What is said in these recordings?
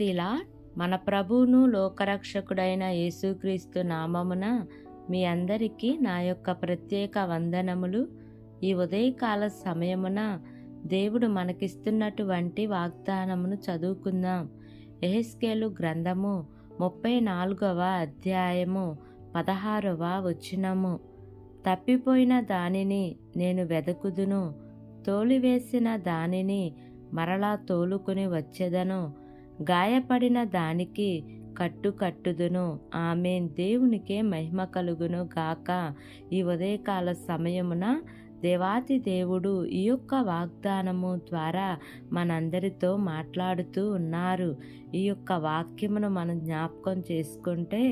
క్రైస్తీలా మన ప్రభువును లోకరక్షకుడైన యేసుక్రీస్తు నామమున మీ అందరికీ నా యొక్క ప్రత్యేక వందనములు. ఈ ఉదయకాల సమయమున దేవుడు మనకిస్తున్నటువంటి వాగ్దానమును చదువుకుందాం. యెహెజ్కేలు గ్రంథము 34వ అధ్యాయము 16వ వచనము. తప్పిపోయిన దానిని నేను వెదకుదును, తోలివేసిన దానిని మరలా తోలుకుని వచ్చెదను, గాయపడిన దానికి కట్టుదును. ఆమేన్. దేవునికే మహిమ కలుగును గాక. ఈ ఉదయకాల సమయమున దేవాతి దేవుడు ఈ యొక్క వాగ్దానము ద్వారా మనందరితో మాట్లాడుతూ ఉన్నారు. ఈ యొక్క వాక్యమును మనం జ్ఞాపకం చేసుకుంటే,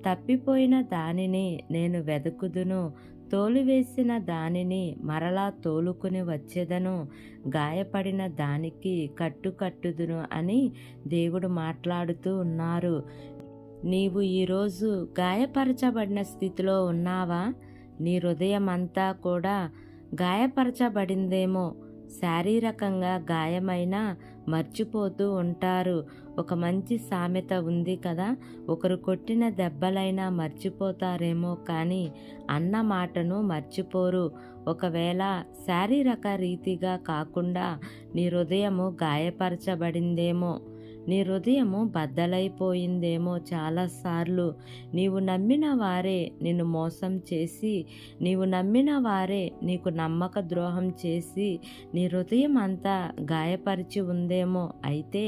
తప్పిపోయిన దానిని నేను వెదకుదును, తోలివేసిన దానిని మరలా తోలుకుని వచ్చేదను, గాయపడిన దానికి కట్టుదును అని దేవుడు మాట్లాడుతూ ఉన్నారు. నీవు ఈరోజు గాయపరచబడిన స్థితిలో ఉన్నావా? నీ హృదయం అంతా కూడా గాయపరచబడిందేమో. శారీరకంగా గాయమైనా మర్చిపోతూ ఉంటారు. ఒక మంచి సామెత ఉంది కదా, ఒకరు కొట్టిన దెబ్బలైనా మర్చిపోతారేమో కానీ అన్న మాటను మర్చిపోరు. ఒకవేళ శారీరక రీతిగా కాకుండా నీ హృదయము గాయపరచబడిందేమో, నీ హృదయము బద్దలైపోయిందేమో. చాలాసార్లు నీవు నమ్మిన వారే నిన్ను మోసం చేసి, నీవు నమ్మిన వారే నీకు నమ్మక ద్రోహం చేసి నీ హృదయం అంతా గాయపరిచి ఉందేమో. అయితే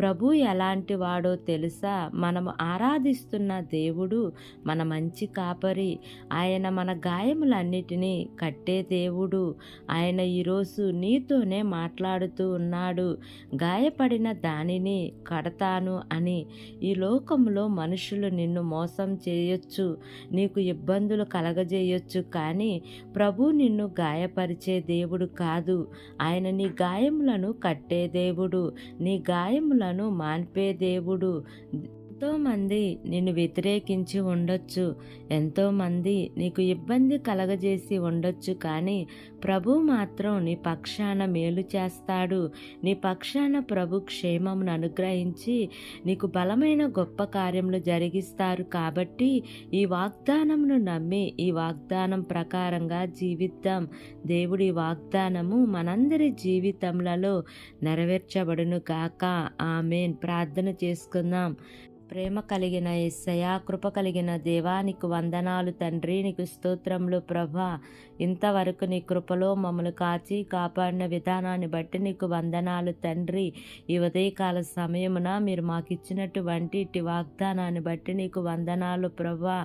ప్రభు ఎలాంటి వాడో తెలుసా? మనము ఆరాధిస్తున్న దేవుడు మన మంచి కాపరి. ఆయన మన గాయములన్నిటినీ కట్టే దేవుడు. ఆయన ఈరోజు నీతోనే మాట్లాడుతూ ఉన్నాడు. గాయపడిన దానిని కడతాను అని. ఈ లోకంలో మనుషులు నిన్ను మోసం చేయొచ్చు, నీకు ఇబ్బందులు కలగజేయొచ్చు, కానీ ప్రభు నిన్ను గాయపరిచే దేవుడు కాదు. ఆయన నీ గాయములను కట్టే దేవుడు, నీ గాయములను మాన్పే దేవుడు. ఎంతోమంది నిన్ను వ్యతిరేకించి ఉండొచ్చు, ఎంతోమంది నీకు ఇబ్బంది కలగజేసి ఉండొచ్చు, కానీ ప్రభు మాత్రం నీ పక్షాన మేలు చేస్తాడు. నీ పక్షాన ప్రభు క్షేమమును అనుగ్రహించి నీకు బలమైన గొప్ప కార్యములు జరిగిస్తారు. కాబట్టి ఈ వాగ్దానమును నమ్మి ఈ వాగ్దానం ప్రకారంగా జీవిద్దాం. దేవుడి వాగ్దానము మనందరి జీవితములలో నెరవేర్చబడును గాక. ఆమేన్. ప్రార్థన చేసుకుందాం. ప్రేమ కలిగిన యేసయ్యా, కృప కలిగిన దేవానికి వందనాలు తండ్రి. నీకు స్తోత్రములు ప్రభా. ఇంతవరకు నీ కృపలో మమ్మల్ని కాచి కాపాడిన విధానాన్ని బట్టి నీకు వందనాలు తండ్రి. ఈ ఉదయకాల సమయమున మీరు మాకు ఇచ్చినటువంటి ఇటు వాగ్దానాన్ని బట్టి నీకు వందనాలు ప్రభా.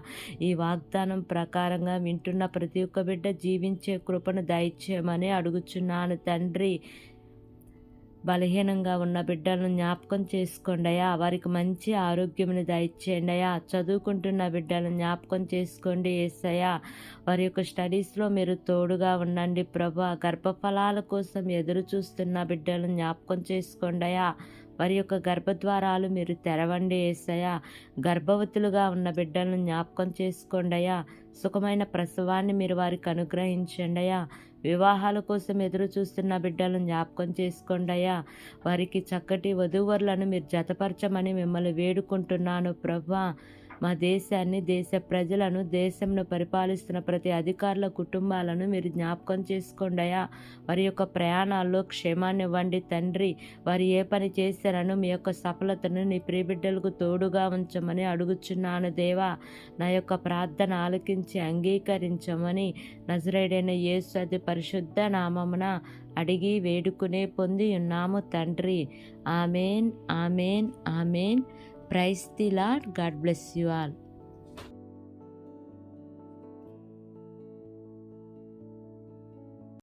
ఈ వాగ్దానం ప్రకారంగా వింటున్న ప్రతి ఒక్క బిడ్డ జీవించే కృపను దయచేయమని అడుగుచున్నాను తండ్రి. బలహీనంగా ఉన్న బిడ్డలను జ్ఞాపకం చేసుకోండియా, వారికి మంచి ఆరోగ్యముని దయచేయండి అయ్యా. చదువుకుంటున్న బిడ్డలను జ్ఞాపకం చేసుకోండి యేసయ్యా. వారి యొక్క స్టడీస్లో మీరు తోడుగా ఉండండి ప్రభా. గర్భఫలాల కోసం ఎదురు చూస్తున్న బిడ్డలను జ్ఞాపకం చేసుకోండి అయ్యా. వారి యొక్క గర్భద్వారాలు మీరు తెరవండి యేసయ్యా. గర్భవతులుగా ఉన్న బిడ్డలను జ్ఞాపకం చేసుకోండి అయ్యా. సుఖమైన ప్రసవాన్ని మీరు వారికి అనుగ్రహించండి అయ్యా. వివాహాల కోసం ఎదురు చూస్తున్న బిడ్డలను జ్ఞాపకం చేసుకోండి అయ్యా. వారికి చక్కటి వధూవరులను మీరు జతపరచమని మిమ్మల్ని వేడుకుంటున్నాను ప్రభా. మా దేశాన్ని, దేశ ప్రజలను, దేశంను పరిపాలిస్తున్న ప్రతి అధికారుల కుటుంబాలను మీరు జ్ఞాపకం చేసుకోండి అయ్యా. వారి యొక్క ప్రయాణాల్లో క్షేమాన్ని ఇవ్వండి తండ్రి. వారు ఏ పని చేశారనో మీ యొక్క సఫలతను నీ ప్రియబిడ్డలకు తోడుగా ఉంచమని అడుగుచున్నాను దేవా. నా యొక్క ప్రార్థన ఆలకించి అంగీకరించమని నజరేయుడైన యేసు అతి పరిశుద్ధ నామమున అడిగి వేడుకునే పొంది ఉన్నాము తండ్రి. Amen, amen, amen. Praise the Lord. God bless you all.